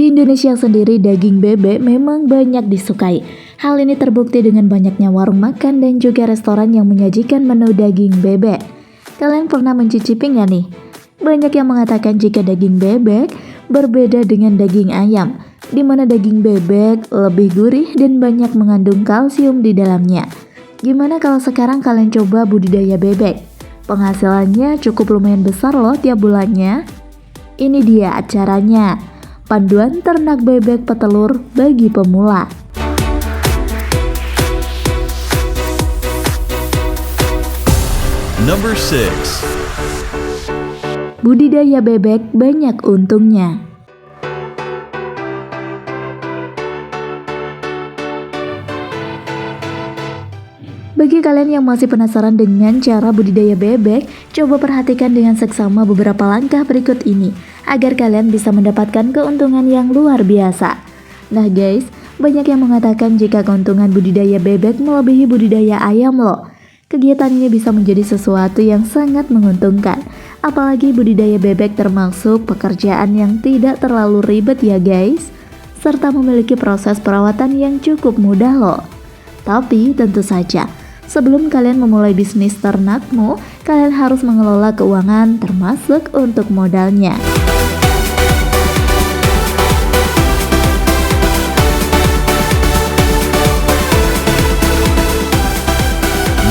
Di Indonesia sendiri, daging bebek memang banyak disukai. Hal ini terbukti dengan banyaknya warung makan dan juga restoran yang menyajikan menu daging bebek. Kalian pernah mencicipi nggak nih? Banyak yang mengatakan jika daging bebek berbeda dengan daging ayam, di mana daging bebek lebih gurih dan banyak mengandung kalsium di dalamnya. Gimana kalau sekarang kalian coba budidaya bebek? Penghasilannya cukup lumayan besar loh tiap bulannya. Ini dia acaranya. Panduan ternak bebek petelur bagi pemula. Number 6. Budidaya bebek banyak untungnya. Bagi kalian yang masih penasaran dengan cara budidaya bebek, coba perhatikan dengan seksama beberapa langkah berikut ini agar kalian bisa mendapatkan keuntungan yang luar biasa. Nah guys, banyak yang mengatakan jika keuntungan budidaya bebek melebihi budidaya ayam loh. Kegiatan ini bisa menjadi sesuatu yang sangat menguntungkan. Apalagi budidaya bebek termasuk pekerjaan yang tidak terlalu ribet ya guys, serta memiliki proses perawatan yang cukup mudah loh. Tapi tentu saja, sebelum kalian memulai bisnis ternakmu, kalian harus mengelola keuangan termasuk untuk modalnya.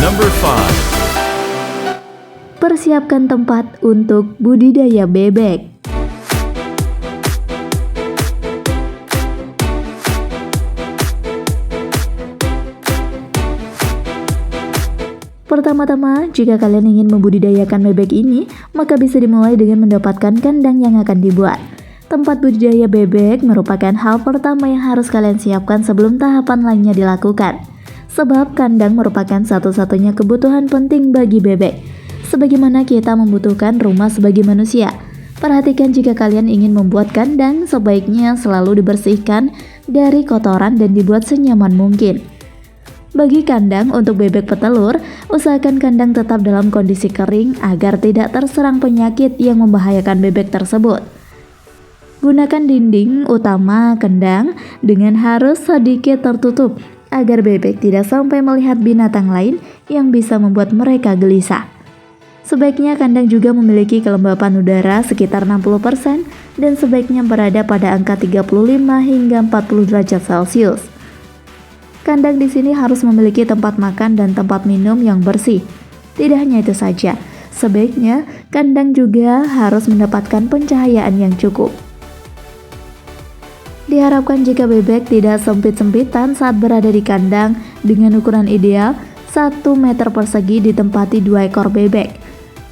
Number 5. Persiapkan tempat untuk budidaya bebek. Pertama-tama, jika kalian ingin membudidayakan bebek ini, maka bisa dimulai dengan mendapatkan kandang yang akan dibuat. Tempat budidaya bebek merupakan hal pertama yang harus kalian siapkan sebelum tahapan lainnya dilakukan. Sebab kandang merupakan satu-satunya kebutuhan penting bagi bebek. Sebagaimana kita membutuhkan rumah sebagai manusia. Perhatikan jika kalian ingin membuat kandang, sebaiknya selalu dibersihkan dari kotoran dan dibuat senyaman mungkin. Bagi kandang untuk bebek petelur, usahakan kandang tetap dalam kondisi kering agar tidak terserang penyakit yang membahayakan bebek tersebut. Gunakan dinding utama kandang dengan harus sedikit tertutup agar bebek tidak sampai melihat binatang lain yang bisa membuat mereka gelisah. Sebaiknya kandang juga memiliki kelembapan udara sekitar 60% dan sebaiknya berada pada angka 35 hingga 40 derajat Celcius. Kandang di sini harus memiliki tempat makan dan tempat minum yang bersih. Tidak hanya itu saja, sebaiknya kandang juga harus mendapatkan pencahayaan yang cukup. Diharapkan jika bebek tidak sempit-sempitan saat berada di kandang dengan ukuran ideal 1 meter persegi ditempati 2 ekor bebek.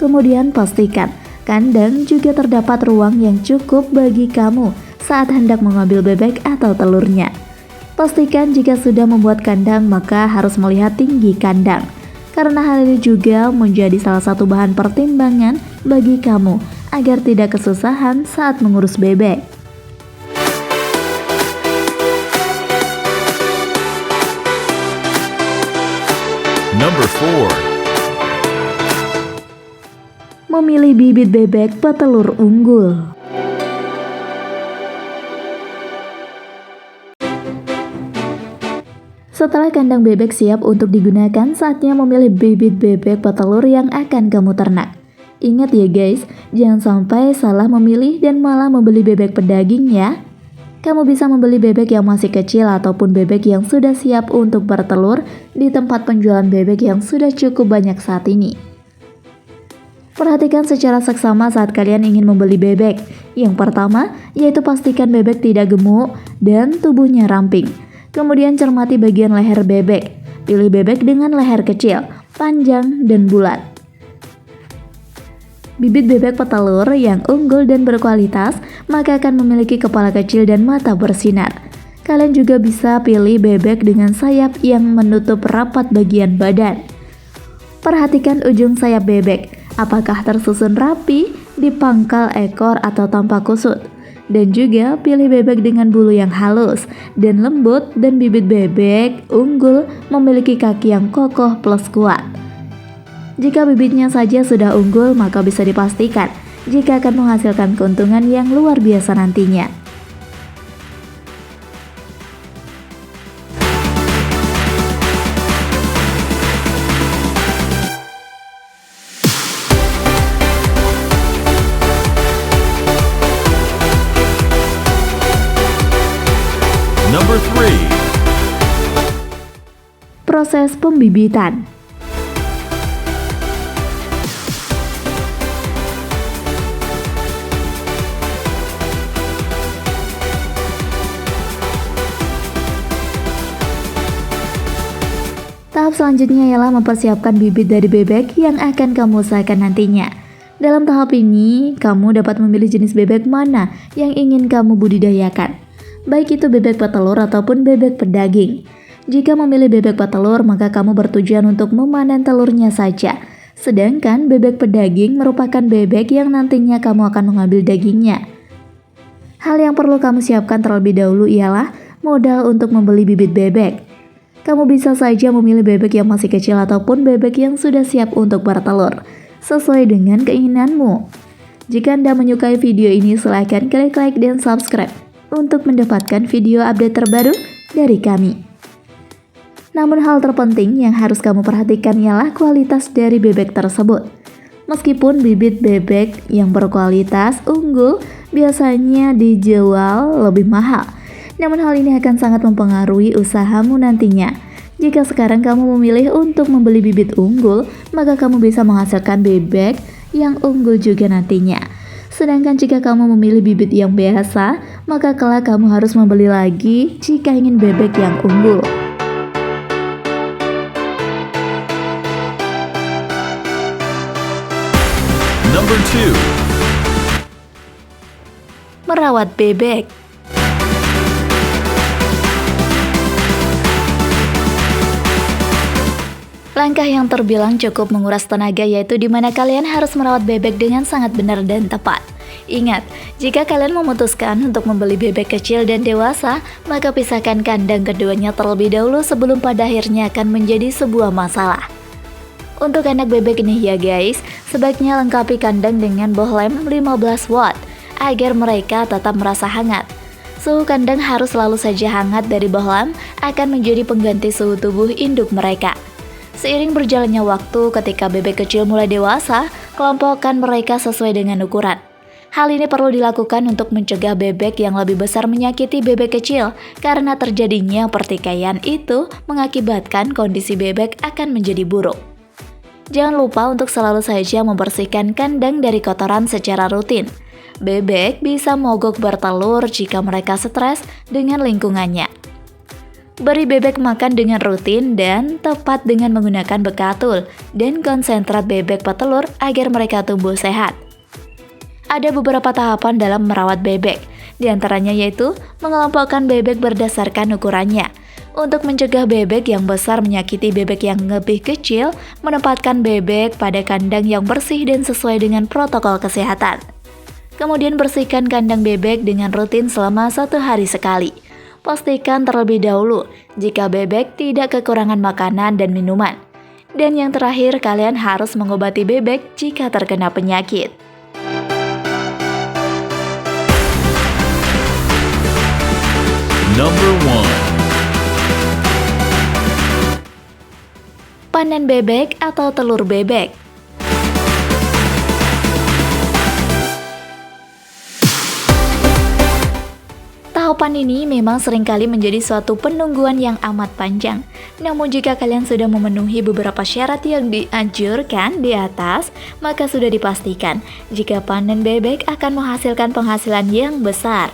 Kemudian pastikan kandang juga terdapat ruang yang cukup bagi kamu saat hendak mengambil bebek atau telurnya. Pastikan jika sudah membuat kandang maka harus melihat tinggi kandang, karena hal ini juga menjadi salah satu bahan pertimbangan bagi kamu agar tidak kesusahan saat mengurus bebek. Number 4. Memilih bibit bebek petelur unggul. Setelah kandang bebek siap untuk digunakan, saatnya memilih bibit bebek petelur yang akan kamu ternak. Ingat ya guys, jangan sampai salah memilih dan malah membeli bebek pedaging ya. Kamu bisa membeli bebek yang masih kecil ataupun bebek yang sudah siap untuk bertelur di tempat penjualan bebek yang sudah cukup banyak saat ini. Perhatikan secara seksama saat kalian ingin membeli bebek. Yang pertama, yaitu pastikan bebek tidak gemuk dan tubuhnya ramping. Kemudian cermati bagian leher bebek. Pilih bebek dengan leher kecil, panjang, dan bulat. Bibit bebek petelur yang unggul dan berkualitas maka akan memiliki kepala kecil dan mata bersinar. Kalian juga bisa pilih bebek dengan sayap yang menutup rapat bagian badan. Perhatikan ujung sayap bebek, apakah tersusun rapi di pangkal ekor atau tanpa kusut. Dan juga pilih bebek dengan bulu yang halus dan lembut, dan bibit bebek unggul memiliki kaki yang kokoh plus kuat. Jika bibitnya saja sudah unggul, maka bisa dipastikan jika akan menghasilkan keuntungan yang luar biasa nantinya. Number 3. Proses pembibitan. Tahap selanjutnya ialah mempersiapkan bibit dari bebek yang akan kamu usahakan nantinya. Dalam tahap ini, kamu dapat memilih jenis bebek mana yang ingin kamu budidayakan, baik itu bebek petelur ataupun bebek pedaging. Jika memilih bebek petelur, maka kamu bertujuan untuk memanen telurnya saja. Sedangkan bebek pedaging merupakan bebek yang nantinya kamu akan mengambil dagingnya. Hal yang perlu kamu siapkan terlebih dahulu ialah modal untuk membeli bibit bebek. Kamu bisa saja memilih bebek yang masih kecil ataupun bebek yang sudah siap untuk bertelur, sesuai dengan keinginanmu. Jika Anda menyukai video ini, silahkan klik like dan subscribe untuk mendapatkan video update terbaru dari kami. Namun hal terpenting yang harus kamu perhatikan ialah kualitas dari bebek tersebut. Meskipun bibit bebek yang berkualitas unggul biasanya dijual lebih mahal, namun hal ini akan sangat mempengaruhi usahamu nantinya. Jika sekarang kamu memilih untuk membeli bibit unggul, maka kamu bisa menghasilkan bebek yang unggul juga nantinya. Sedangkan jika kamu memilih bibit yang biasa, maka kelak kamu harus membeli lagi jika ingin bebek yang unggul. Number 2. Merawat bebek. Langkah yang terbilang cukup menguras tenaga yaitu di mana kalian harus merawat bebek dengan sangat benar dan tepat. Ingat, jika kalian memutuskan untuk membeli bebek kecil dan dewasa, maka pisahkan kandang keduanya terlebih dahulu sebelum pada akhirnya akan menjadi sebuah masalah. Untuk anak bebek ini ya guys, sebaiknya lengkapi kandang dengan bohlam 15 watt agar mereka tetap merasa hangat. Suhu kandang harus selalu saja hangat dari bohlam akan menjadi pengganti suhu tubuh induk mereka. Seiring berjalannya waktu, ketika bebek kecil mulai dewasa, kelompokkan mereka sesuai dengan ukuran. Hal ini perlu dilakukan untuk mencegah bebek yang lebih besar menyakiti bebek kecil, karena terjadinya pertikaian itu mengakibatkan kondisi bebek akan menjadi buruk. Jangan lupa untuk selalu saja membersihkan kandang dari kotoran secara rutin. Bebek bisa mogok bertelur jika mereka stres dengan lingkungannya. Beri bebek makan dengan rutin dan tepat dengan menggunakan bekatul dan konsentrat bebek petelur agar mereka tumbuh sehat. Ada beberapa tahapan dalam merawat bebek, di antaranya yaitu mengelompokkan bebek berdasarkan ukurannya. Untuk mencegah bebek yang besar menyakiti bebek yang lebih kecil, menempatkan bebek pada kandang yang bersih dan sesuai dengan protokol kesehatan. Kemudian bersihkan kandang bebek dengan rutin selama 1 hari sekali. Pastikan terlebih dahulu jika bebek tidak kekurangan makanan dan minuman. Dan yang terakhir, kalian harus mengobati bebek jika terkena penyakit. Number 1. Panen bebek atau telur bebek. Tahapan ini memang seringkali menjadi suatu penungguan yang amat panjang. Namun jika kalian sudah memenuhi beberapa syarat yang dianjurkan di atas, maka sudah dipastikan jika panen bebek akan menghasilkan penghasilan yang besar.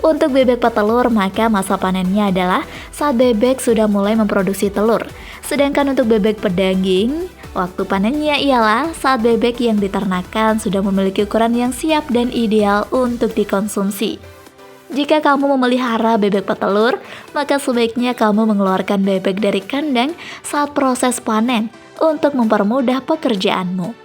Untuk bebek petelur, maka masa panennya adalah saat bebek sudah mulai memproduksi telur. Sedangkan untuk bebek pedaging, waktu panennya ialah saat bebek yang diternakan sudah memiliki ukuran yang siap dan ideal untuk dikonsumsi. Jika kamu memelihara bebek petelur, maka sebaiknya kamu mengeluarkan bebek dari kandang saat proses panen untuk mempermudah pekerjaanmu.